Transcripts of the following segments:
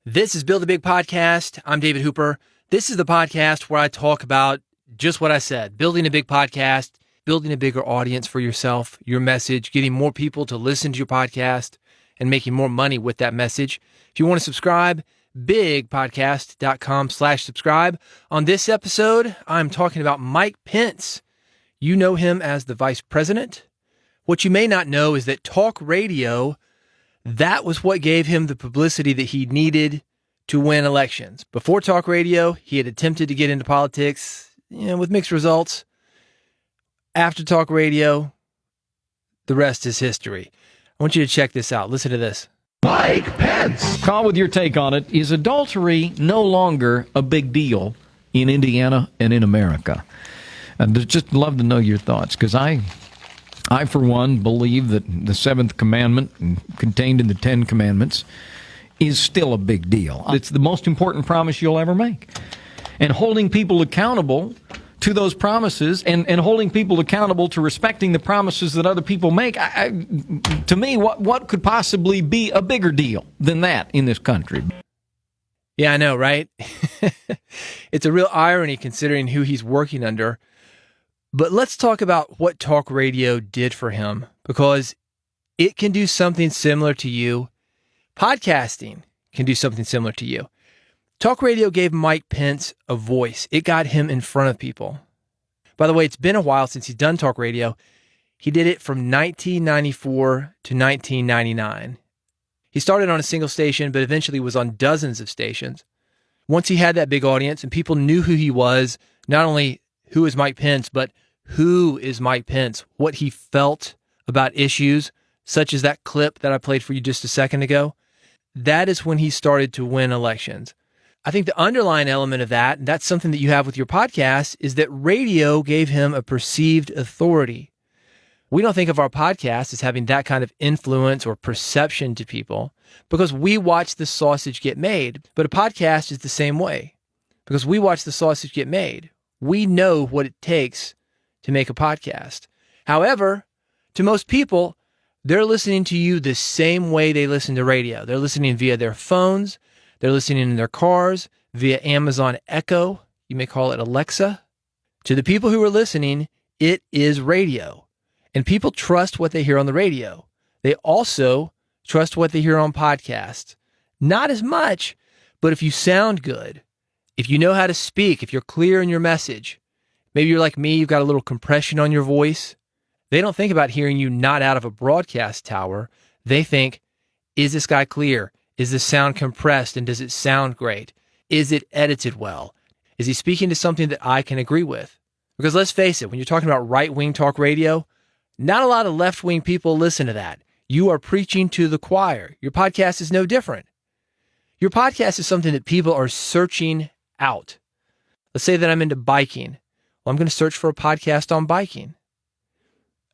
This is Build a Big Podcast. I'm David Hooper. This is the podcast where I talk about just what I said, building a big podcast, building a bigger audience for yourself, your message, getting more people to listen to your podcast, and making more money with that message. If you want to subscribe, bigpodcast.com/subscribe. On this episode, I'm talking about Mike Pence. You know him as the vice president. What you may not know is that talk radio, that was what gave him the publicity that he needed to win elections. Before talk radio, he had attempted to get into politics, with mixed results. After talk radio, the rest is history. I want you to check this out. Listen to this. Mike Pence. Call with your take on it. Is adultery no longer a big deal in Indiana and in America? And just love to know your thoughts, because I, for one, believe that the seventh commandment contained in the 10 Commandments is still a big deal. It's the most important promise you'll ever make. And holding people accountable to those promises and holding people accountable to respecting the promises that other people make, to me, what could possibly be a bigger deal than that in this country? Yeah, I know, right? It's a real irony considering who he's working under. But let's talk about what talk radio did for him, because it can do something similar to you. Podcasting can do something similar to you. Talk radio gave Mike Pence a voice. It got him in front of people. By the way, it's been a while since he's done talk radio. He did it from 1994 to 1999. He started on a single station, but eventually was on dozens of stations. Once he had that big audience and people knew who he was, not only who is Mike Pence, but who is Mike Pence, what he felt about issues, such as that clip that I played for you just a second ago, that is when he started to win elections. I think the underlying element of that, and that's something that you have with your podcast, is that radio gave him a perceived authority. We don't think of our podcast as having that kind of influence or perception to people because we watch the sausage get made. But a podcast is the same way because we watch the sausage get made. We know what it takes to make a podcast. However, to most people, they're listening to you the same way they listen to radio. They're listening via their phones. They're listening in their cars, via Amazon Echo. You may call it Alexa. To the people who are listening, it is radio. And people trust what they hear on the radio. They also trust what they hear on podcasts. Not as much, but if you sound good, if you know how to speak, if you're clear in your message, maybe you're like me, you've got a little compression on your voice. They don't think about hearing you not out of a broadcast tower. They think, is this guy clear? Is the sound compressed and does it sound great? Is it edited well? Is he speaking to something that I can agree with? Because let's face it, when you're talking about right-wing talk radio, not a lot of left-wing people listen to that. You are preaching to the choir. Your podcast is no different. Your podcast is something that people are searching out. Let's say that I'm into biking. Well, I'm going to search for a podcast on biking.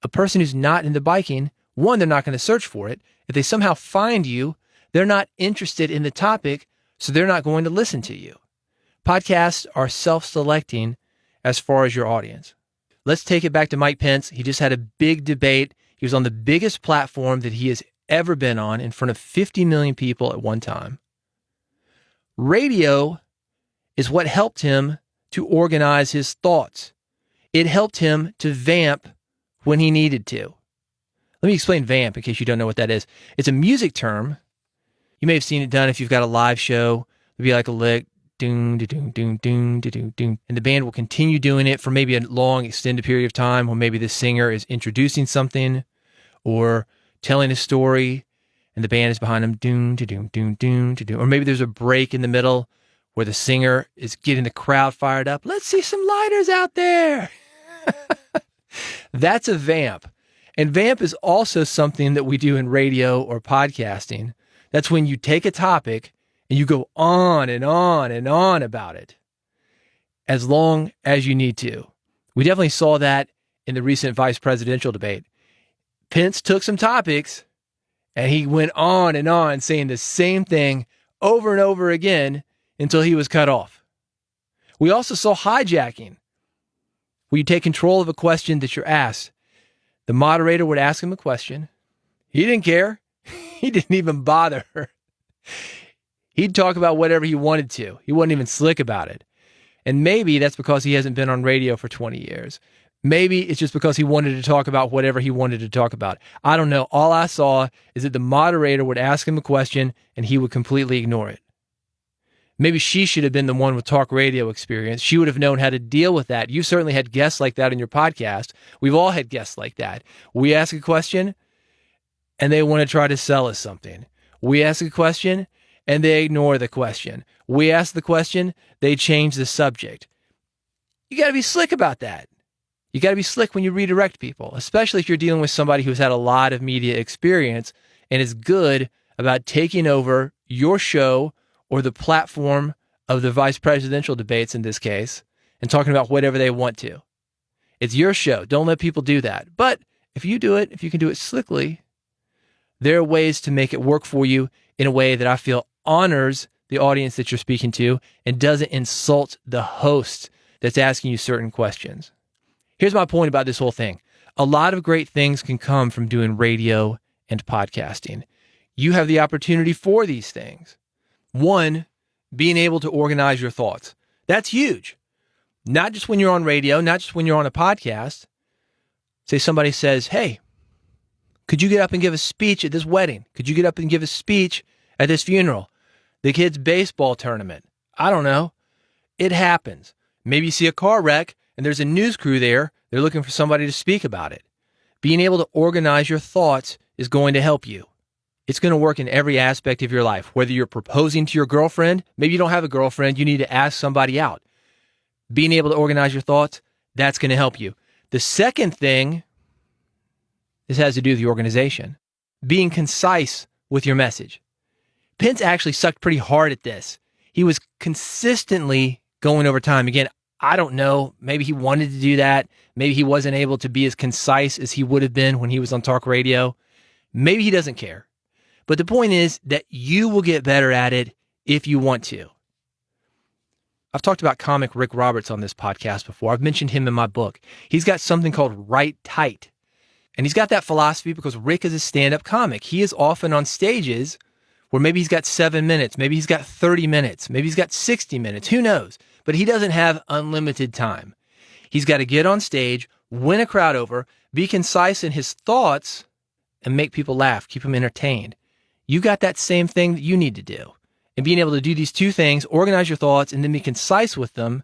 A person who's not into biking, one, they're not going to search for it. If they somehow find you, they're not interested in the topic, so they're not going to listen to you. Podcasts are self-selecting as far as your audience. Let's take it back to Mike Pence. He just had a big debate. He was on the biggest platform that he has ever been on in front of 50 million people at one time. Radio is what helped him to organize his thoughts. It helped him to vamp when he needed to. Let me explain vamp in case you don't know what that is. It's a music term. You may have seen it done if you've got a live show. It'll be like a lick, doom, doom, doom, doom, doom, doom, and the band will continue doing it for maybe a long, extended period of time, or maybe the singer is introducing something or telling a story, and the band is behind them, doom, doom, doom, doom, doom, or maybe there's a break in the middle where the singer is getting the crowd fired up. Let's see some lighters out there. That's a vamp. And vamp is also something that we do in radio or podcasting. That's when you take a topic and you go on and on and on about it as long as you need to. We definitely saw that in the recent vice presidential debate. Pence took some topics and he went on and on saying the same thing over and over again until he was cut off. We also saw hijacking, where you take control of a question that you're asked. The moderator would ask him a question. He didn't care. He didn't even bother. He'd talk about whatever he wanted to. He wasn't even slick about it. And maybe that's because he hasn't been on radio for 20 years. Maybe it's just because he wanted to talk about whatever he wanted to talk about. I don't know. All I saw is that the moderator would ask him a question and he would completely ignore it. Maybe she should have been the one with talk radio experience. She would have known how to deal with that. You certainly had guests like that in your podcast. We've all had guests like that. We ask a question and they want to try to sell us something. We ask a question and they ignore the question. We ask the question, they change the subject. You got to be slick about that. You got to be slick when you redirect people, especially if you're dealing with somebody who's had a lot of media experience and is good about taking over your show or the platform of the vice presidential debates in this case and talking about whatever they want to. It's your show. Don't let people do that. But if you do it, if you can do it slickly, there are ways to make it work for you in a way that I feel honors the audience that you're speaking to and doesn't insult the host that's asking you certain questions. Here's my point about this whole thing. A lot of great things can come from doing radio and podcasting. You have the opportunity for these things. One, being able to organize your thoughts. That's huge. Not just when you're on radio, not just when you're on a podcast. Say somebody says, hey, could you get up and give a speech at this wedding? Could you get up and give a speech at this funeral? The kids' baseball tournament. I don't know. It happens. Maybe you see a car wreck and there's a news crew there. They're looking for somebody to speak about it. Being able to organize your thoughts is going to help you. It's going to work in every aspect of your life. Whether you're proposing to your girlfriend, maybe you don't have a girlfriend, you need to ask somebody out. Being able to organize your thoughts, that's going to help you. The second thing, this has to do with the organization. Being concise with your message. Pence actually sucked pretty hard at this. He was consistently going over time. Again, I don't know. Maybe he wanted to do that. Maybe he wasn't able to be as concise as he would have been when he was on talk radio. Maybe he doesn't care. But the point is that you will get better at it if you want to. I've talked about comic Rick Roberts on this podcast before. I've mentioned him in my book. He's got something called Write Tight. And he's got that philosophy because Rick is a stand-up comic. He is often on stages where maybe he's got 7 minutes, maybe he's got 30 minutes, maybe he's got 60 minutes, who knows? But he doesn't have unlimited time. He's got to get on stage, win a crowd over, be concise in his thoughts, and make people laugh, keep them entertained. You got that same thing that you need to do. And being able to do these two things, organize your thoughts, and then be concise with them,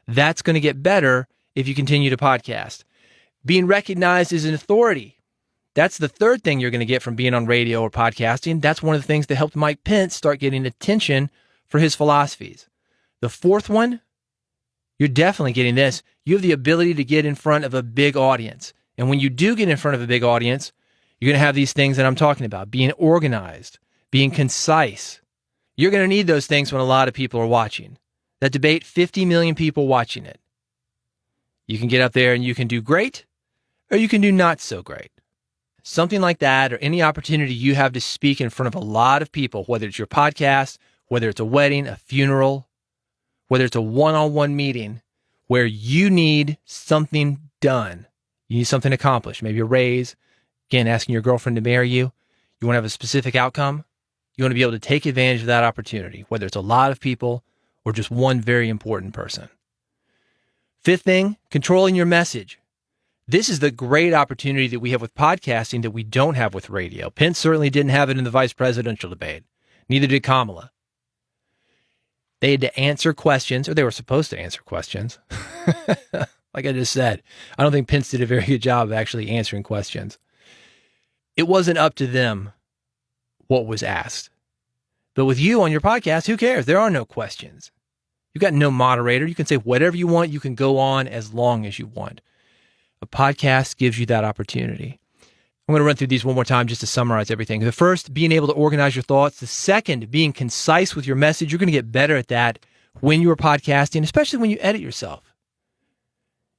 that's going to get better if you continue to podcast. Being recognized as an authority. That's the third thing you're going to get from being on radio or podcasting. That's one of the things that helped Mike Pence start getting attention for his philosophies. The fourth one, you're definitely getting this. You have the ability to get in front of a big audience. And when you do get in front of a big audience, you're going to have these things that I'm talking about. Being organized, being concise. You're going to need those things when a lot of people are watching. That debate, 50 million people watching it. You can get up there and you can do great, or you can do not so great. Something like that, or any opportunity you have to speak in front of a lot of people, whether it's your podcast, whether it's a wedding, a funeral, whether it's a one-on-one meeting where you need something done. You need something accomplished, maybe a raise. Again, asking your girlfriend to marry you. You want to have a specific outcome. You want to be able to take advantage of that opportunity, whether it's a lot of people or just one very important person. Fifth thing, controlling your message. This is the great opportunity that we have with podcasting that we don't have with radio. Pence certainly didn't have it in the vice presidential debate. Neither did Kamala. They had to answer questions, or they were supposed to answer questions. Like I just said, I don't think Pence did a very good job of actually answering questions. It wasn't up to them what was asked. But with you on your podcast, who cares? There are no questions. You've got no moderator. You can say whatever you want. You can go on as long as you want. A podcast gives you that opportunity. I'm going to run through these one more time just to summarize everything. The first, being able to organize your thoughts. The second, being concise with your message. You're going to get better at that when you're podcasting, especially when you edit yourself.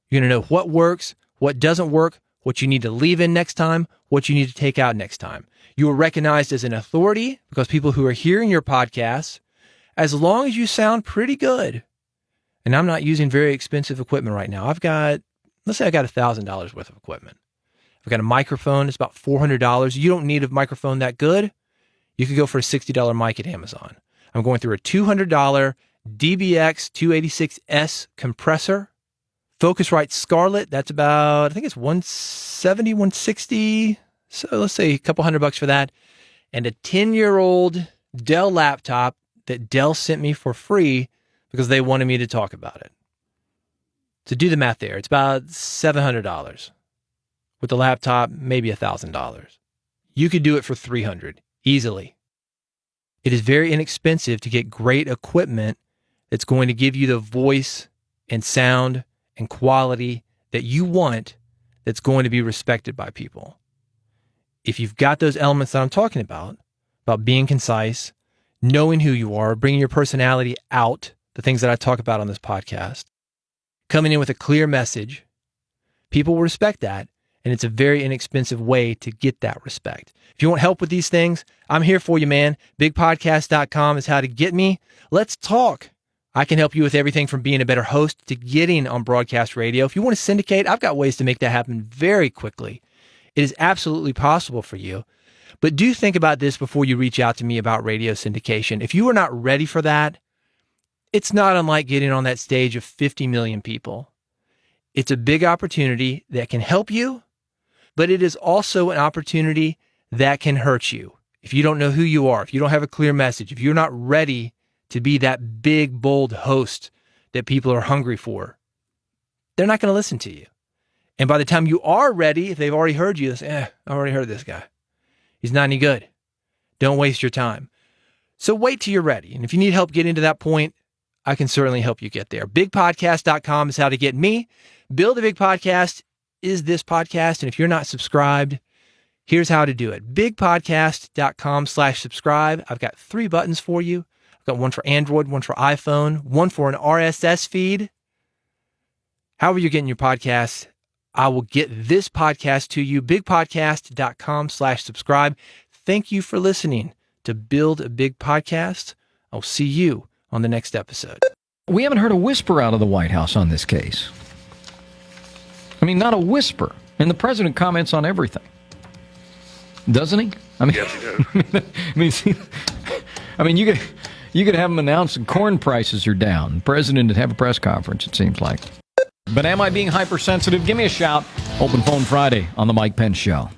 You're going to know what works, what doesn't work, what you need to leave in next time, what you need to take out next time. You are recognized as an authority because people who are hearing your podcasts, as long as you sound pretty good, and I'm not using very expensive equipment right now. Let's say I got $1,000 worth of equipment. I've got a microphone. It's about $400. You don't need a microphone that good. You could go for a $60 mic at Amazon. I'm going through a $200 DBX 286S compressor. Focusrite Scarlett, that's about, I think it's 170, 160. So let's say a couple $100 for that. And a 10-year-old Dell laptop that Dell sent me for free because they wanted me to talk about it. So do the math there. It's about $700. With the laptop, maybe $1,000. You could do it for $300 easily. It is very inexpensive to get great equipment that's going to give you the voice and sound and quality that you want, that's going to be respected by people. If you've got those elements that I'm talking about being concise, knowing who you are, bringing your personality out, the things that I talk about on this podcast, coming in with a clear message, people will respect that. And it's a very inexpensive way to get that respect. If you want help with these things, I'm here for you, man. Bigpodcast.com is how to get me. Let's talk. I can help you with everything from being a better host to getting on broadcast radio. If you want to syndicate, I've got ways to make that happen very quickly. It is absolutely possible for you. But do think about this before you reach out to me about radio syndication. If you are not ready for that, it's not unlike getting on that stage of 50 million people. It's a big opportunity that can help you, but it is also an opportunity that can hurt you. If you don't know who you are, if you don't have a clear message, if you're not ready to be that big, bold host that people are hungry for, they're not going to listen to you. And by the time you are ready, if they've already heard you, they say, I already heard this guy. He's not any good. Don't waste your time. So wait till you're ready. And if you need help getting to that point, I can certainly help you get there. Bigpodcast.com is how to get me. Build a Big Podcast is this podcast. And if you're not subscribed, here's how to do it. Bigpodcast.com/subscribe. I've got 3 buttons for you. I've got one for Android, one for iPhone, one for an RSS feed. However you're getting your podcasts, I will get this podcast to you. Bigpodcast.com/subscribe. Thank you for listening to Build a Big Podcast. I'll see you on the next episode. We haven't heard a whisper out of the White House on this case. I mean, not a whisper. And the president comments on everything. Doesn't he? I mean, Yes, he does. you could have him announce that corn prices are down. The president would have a press conference, it seems like. But am I being hypersensitive? Give me a shout. Open Phone Friday on The Mike Pence Show.